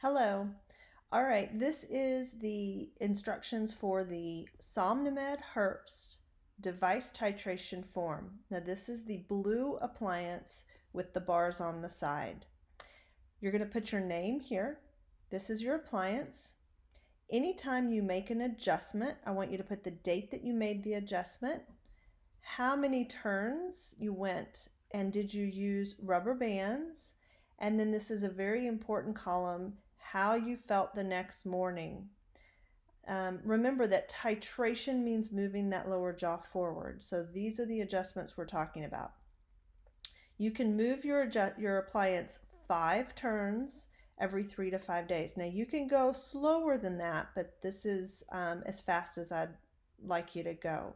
Hello. All right, this is the instructions for the Somnomed Herbst device titration form. Now this is the blue appliance with the bars on the side. You're going to put your name here. This is your appliance. Anytime you make an adjustment, I want you to put the date that you made the adjustment, how many turns you went, and did you use rubber bands? And then this is a very important column, how you felt the next morning. Remember that titration means moving that lower jaw forward. So these are the adjustments we're talking about. You can move your appliance 5 turns every 3 to 5 days. Now you can go slower than that, but this is as fast as I'd like you to go.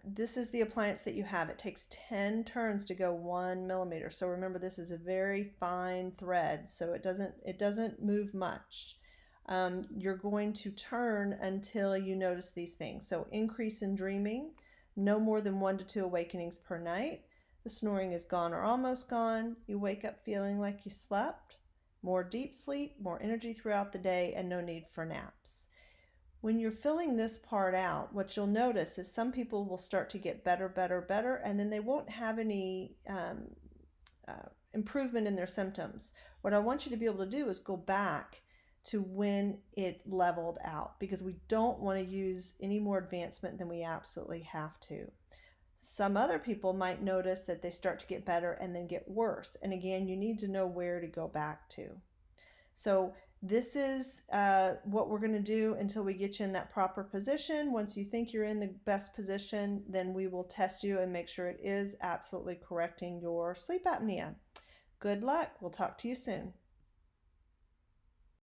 This is the appliance that you have. It takes 10 turns to go 1 millimeter. So remember, this is a very fine thread, so it doesn't move much. You're going to turn until you notice these things. So increase in dreaming, no more than 1 to 2 awakenings per night. The snoring is gone or almost gone. You wake up feeling like you slept. More deep sleep, more energy throughout the day, and no need for naps. When you're filling this part out, what you'll notice is some people will start to get better, and then they won't have any improvement in their symptoms. What I want you to be able to do is go back to when it leveled out, because we don't want to use any more advancement than we absolutely have to. Some other people might notice that they start to get better and then get worse. And again, you need to know where to go back to. So this is what we're going to do until we get you in that proper position. Once you think you're in the best position, then we will test you and make sure it is absolutely correcting your sleep apnea. Good luck. We'll talk to you soon.